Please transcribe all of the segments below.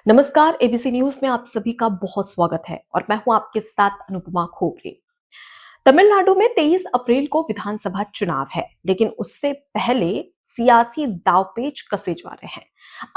नमस्कार। ABC news में आप सभी का बहुत स्वागत है और मैं हूं आपके साथ अनुपमा खोपरे। तमिलनाडु में 23 अप्रैल को विधानसभा चुनाव है, लेकिन उससे पहले सियासी दांवपेच कसे जा रहे हैं।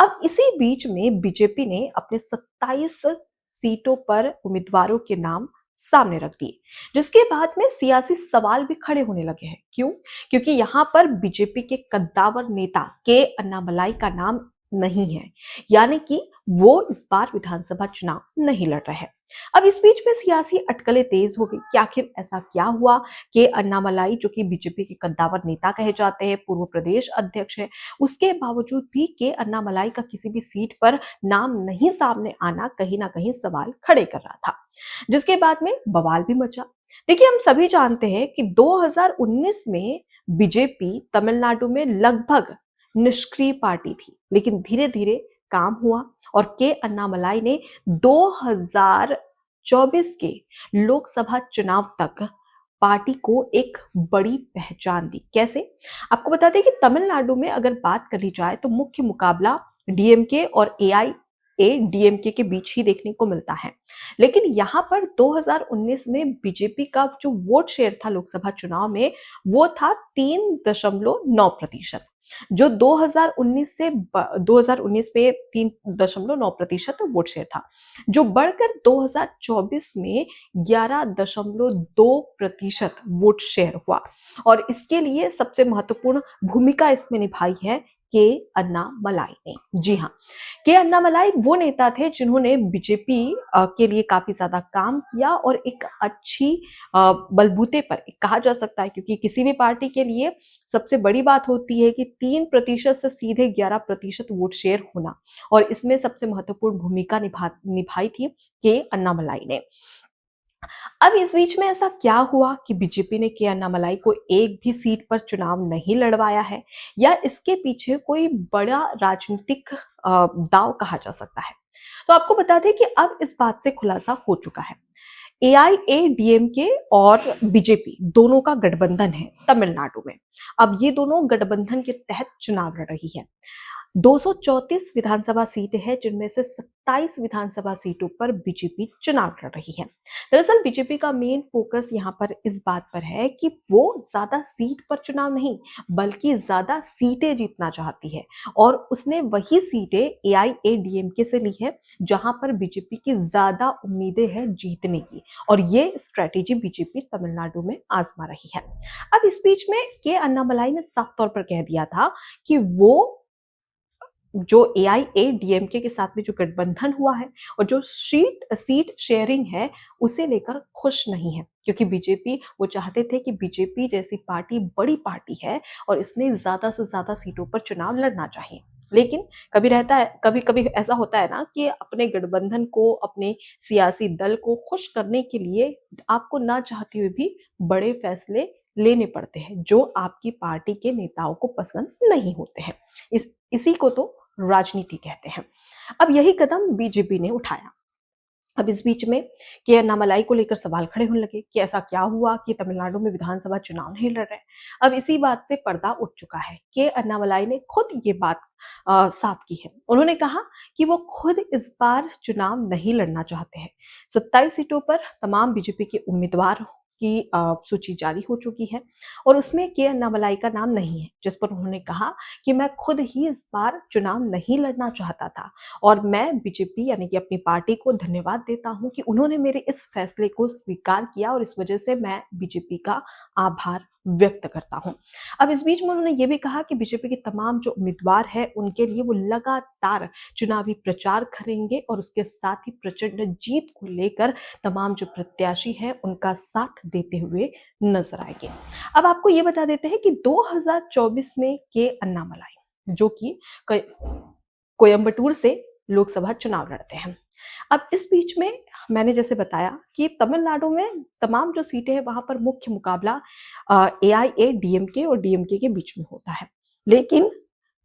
अब इसी बीच में बीजेपी ने अपने 27 सीटों पर उम्मीदवारों के नाम सामने रख दिए, जिसके बाद में सियासी सवाल भी खड़े होने लगे हैं। क्यों? क्योंकि यहां पर बीजेपी के कद्दावर नेता के अन्नामलाई का नाम नहीं है, यानी कि वो इस बार विधानसभा चुनाव नहीं लड़ रहे हैं। अब इस बीच में सियासी अटकलें तेज हो गई कि आखिर ऐसा क्या हुआ कि अन्नामलाई, जो कि बीजेपी के कद्दावर नेता कहे जाते हैं, पूर्व प्रदेश अध्यक्ष है, उसके बावजूद भी के अन्नामलाई का किसी भी सीट पर नाम नहीं सामने आना कहीं ना कहीं सवाल खड़े कर रहा था, जिसके बाद में बवाल भी मचा। देखिए, हम सभी जानते हैं कि 2019 में बीजेपी तमिलनाडु में लगभग निष्क्रिय पार्टी थी, लेकिन धीरे धीरे काम हुआ और के अन्नामलाई ने 2024 के लोकसभा चुनाव तक पार्टी को एक बड़ी पहचान दी। कैसे? आपको बता दें कि तमिलनाडु में अगर बात करी जाए तो मुख्य मुकाबला डीएमके और एआईएडीएमके के बीच ही देखने को मिलता है, लेकिन यहाँ पर 2019 में बीजेपी का जो वोट शेयर था लोकसभा चुनाव में, वो था 3.9%। जो 2019 से 2019 में 3.9% वोट शेयर था, जो बढ़कर 2024 में 11.2% वोट शेयर हुआ। और इसके लिए सबसे महत्वपूर्ण भूमिका इसमें निभाई है के अन्नामलाई ने। जी हाँ, के अन्नामलाई वो नेता थे जिन्होंने बीजेपी के लिए काफी ज्यादा काम किया और एक अच्छी बलबूते पर कहा जा सकता है, क्योंकि किसी भी पार्टी के लिए सबसे बड़ी बात होती है कि 3% से सीधे 11% वोट शेयर होना, और इसमें सबसे महत्वपूर्ण भूमिका निभाई थी के अन्नामलाई ने। अब इस बीच में ऐसा क्या हुआ कि बीजेपी ने के अन्नामलाई को एक भी सीट पर चुनाव नहीं लड़वाया है, या इसके पीछे कोई बड़ा राजनीतिक दांव कहा जा सकता है? तो आपको बता दें कि अब इस बात से खुलासा हो चुका है। एआईएडीएमके और बीजेपी दोनों का गठबंधन है तमिलनाडु में। अब ये दोनों गठबंधन के तहत चुनाव लड़ रही है। 234 विधानसभा सीटें हैं, जिनमें से 27 विधानसभा सीटों पर बीजेपी चुनाव लड़ रही है। दरअसल बीजेपी का मेन फोकस यहाँ पर इस बात पर है कि वो ज्यादा सीट पर चुनाव नहीं, बल्कि ज्यादा सीटें जीतना चाहती है, और उसने वही सीटें एआईएडीएमके से ली है जहां पर बीजेपी की ज्यादा उम्मीदें हैं जीतने की, और ये स्ट्रेटेजी बीजेपी तमिलनाडु में आजमा रही है। अब इस बीच में के अन्नामलाई ने साफ तौर पर कह दिया था कि वो जो एआईएडीएमके के साथ में जो गठबंधन हुआ है और जो सीट शेयरिंग है, उसे लेकर खुश नहीं है, क्योंकि बीजेपी, वो चाहते थे कि बीजेपी जैसी पार्टी बड़ी पार्टी है और इसने ज्यादा से ज्यादा सीटों पर चुनाव लड़ना चाहिए। लेकिन कभी रहता है, कभी कभी ऐसा होता है ना कि अपने गठबंधन को, अपने सियासी दल को खुश करने के लिए आपको ना चाहते हुए भी बड़े फैसले लेने पड़ते हैं, जो आपकी पार्टी के नेताओं को पसंद नहीं होते हैं। इसी को तो राजनीति कहते हैं। अब यही कदम बीजेपी ने उठाया। अब इस बीच में के अन्नामलाई को लेकर सवाल खड़े होने लगे कि ऐसा क्या हुआ कि तमिलनाडु में विधानसभा चुनाव नहीं लड़ रहे। अब इसी बात से पर्दा उठ चुका है। के अन्नामलाई ने खुद ये बात साफ की है। उन्होंने कहा कि वो खुद इस बार चुनाव नहीं लड़ना चाहते हैं। 27 सीटों पर तमाम बीजेपी के उम्मीदवार की सूची जारी हो चुकी है, और उसमें के अन्नामलाई का नाम नहीं है, जिस पर उन्होंने कहा कि मैं खुद ही इस बार चुनाव नहीं लड़ना चाहता था, और मैं बीजेपी यानी कि अपनी पार्टी को धन्यवाद देता हूं कि उन्होंने मेरे इस फैसले को स्वीकार किया, और इस वजह से मैं बीजेपी का आभार व्यक्त करता हूं। अब इस बीच में उन्होंने ये भी कहा कि बीजेपी के तमाम जो उम्मीदवार है, उनके लिए वो लगातार चुनावी प्रचार करेंगे, और उसके साथ ही प्रचंड जीत को लेकर तमाम जो प्रत्याशी हैं उनका साथ देते हुए नजर आएंगे। अब आपको ये बता देते हैं कि 2024 में के अन्नामलाई, जो कि कोयम्बटूर से लोकसभा चुनाव लड़ते हैं। अब इस बीच में मैंने जैसे बताया कि तमिलनाडु में तमाम जो सीटें हैं, वहां पर मुख्य मुकाबला एआईएडीएमके और डीएमके के बीच में होता है, लेकिन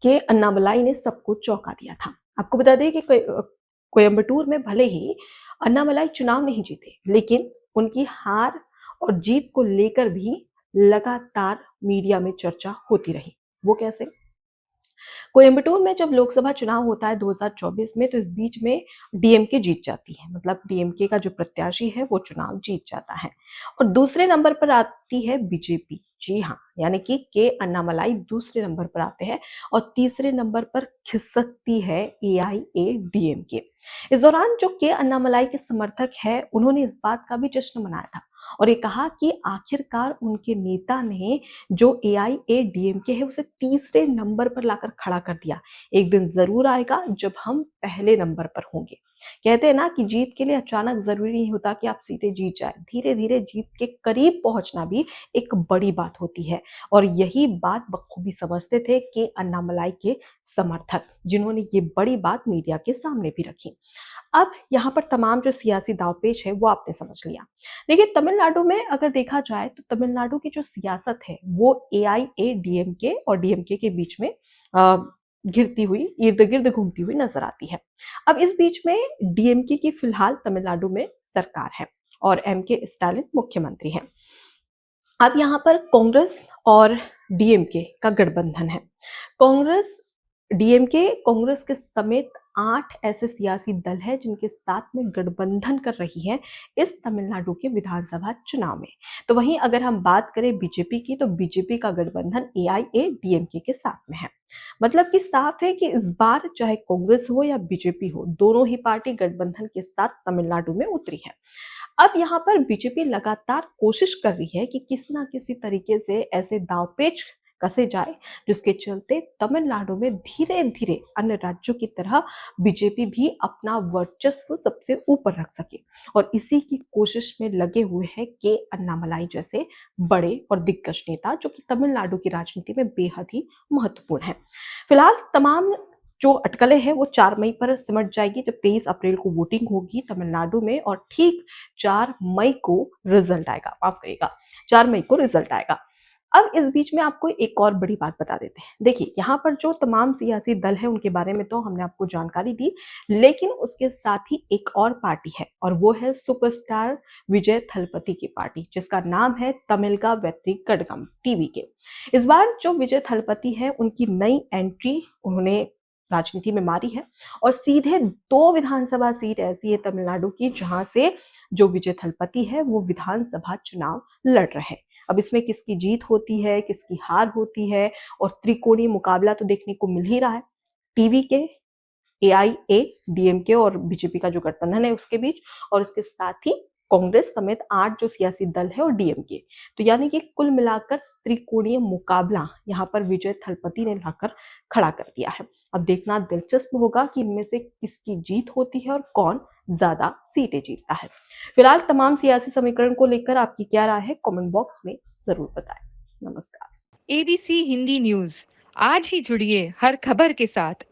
के अन्नामलाई ने सबको चौंका दिया था। आपको बता दें कि कोयम्बटूर में भले ही अन्नामलाई चुनाव नहीं जीते, लेकिन उनकी हार और जीत को लेकर भी लगातार मीडिया में चर्चा होती रही। वो कैसे? कोयंबटूर में जब लोकसभा चुनाव होता है 2024 में, तो इस बीच में डीएमके जीत जाती है। मतलब डीएमके का जो प्रत्याशी है वो चुनाव जीत जाता है। और दूसरे नंबर पर आती है बीजेपी। जी हाँ, यानी कि के अन्नामलाई दूसरे नंबर पर आते हैं और तीसरे नंबर पर खिसकती है एआईएडीएमके। इस दौरान जो के अन्नामलाई के समर्थक है, उन्होंने इस बात का भी जश्न मनाया था और ये कहा कि आखिरकार उनके नेता ने जो एआईएडीएमके है उसे तीसरे नंबर पर लाकर खड़ा कर दिया। एक दिन जरूर आएगा जब हम पहले नंबर पर होंगे। कहते हैं ना कि जीत के लिए अचानक जरूरी नहीं होता कि आप सीधे जीत जाए, धीरे धीरे जीत के करीब पहुंचना भी एक बड़ी बात होती है। और यही बात बखूबी समझते थे कि अन्नामलाई के समर्थक, जिन्होंने ये बड़ी बात मीडिया के सामने भी रखी। अब यहाँ पर तमाम जो सियासी दांवपेच है वो आपने समझ लिया। देखिए, तमिलनाडु में अगर देखा जाए तो तमिलनाडु की जो सियासत है वो एआईएडीएमके और डीएमके के बीच में घिरती हुई, इर्द गिर्द घूमती हुई नजर आती है। अब इस बीच में डीएमके की फिलहाल तमिलनाडु में सरकार है और एमके स्टालिन मुख्यमंत्री हैं। अब यहाँ पर कांग्रेस और डीएमके का गठबंधन है। कांग्रेस डीएमके कांग्रेस के समेत 8 ऐसे सियासी दल हैं जिनके साथ में गठबंधन कर रही है इस तमिलनाडु के विधानसभा चुनाव में। तो वहीं अगर हम बात करें बीजेपी की, तो बीजेपी का गठबंधन एआईएडीएमके के साथ में है। मतलब कि साफ है कि इस बार चाहे कांग्रेस हो या बीजेपी हो, दोनों ही पार्टी गठबंधन के साथ तमिलनाडु में उतरी है। अब यहाँ पर बीजेपी लगातार कोशिश कर रही है कि किसी ना किसी तरीके से ऐसे दांवपेच कसे जाए जिसके चलते तमिलनाडु में धीरे धीरे अन्य राज्यों की तरह बीजेपी भी अपना वर्चस्व सबसे ऊपर रख सके। और इसी की कोशिश में लगे हुए हैं के अन्नामलाई जैसे बड़े और दिग्गज नेता, जो कि तमिलनाडु की राजनीति में बेहद ही महत्वपूर्ण है। फिलहाल तमाम जो अटकलें हैं वो 4 मई पर सिमट जाएगी, जब 23 अप्रैल को वोटिंग होगी तमिलनाडु में और ठीक 4 मई को रिजल्ट आएगा। माफ करिएगा, 4 मई को रिजल्ट आएगा। अब इस बीच में आपको एक और बड़ी बात बता देते हैं। देखिए, यहाँ पर जो तमाम सियासी दल है उनके बारे में तो हमने आपको जानकारी दी, लेकिन उसके साथ ही एक और पार्टी है और वो है सुपरस्टार विजय थलपति की पार्टी, जिसका नाम है तमिलगा वेत्री कड़गम टीवीके। इस बार जो विजय थलपति है, उनकी नई एंट्री उन्होंने राजनीति में मारी है और सीधे 2 विधानसभा सीट ऐसी है तमिलनाडु की जहां से जो विजय थलपति है वो विधानसभा चुनाव लड़ रहे हैं। अब इसमें किसकी जीत होती है, किसकी हार होती है, और त्रिकोणीय मुकाबला तो देखने को मिल ही रहा है। टीवी के एआईएडीएमके और बीजेपी का जो गठबंधन है उसके बीच, और उसके साथ ही कांग्रेस समेत 8 जो सियासी दल है और डीएमके। तो यानी कि कुल मिलाकर त्रिकोणीय मुकाबला यहाँ पर विजय थलपति ने लाकर खड़ा कर दिया है। अब देखना दिलचस्प होगा कि इनमें से किसकी जीत होती है और कौन ज्यादा सीटें जीतता है। फिलहाल तमाम सियासी समीकरण को लेकर आपकी क्या राय है, कमेंट बॉक्स में जरूर बताएं। नमस्कार। एबीसी हिंदी न्यूज, आज ही जुड़िए हर खबर के साथ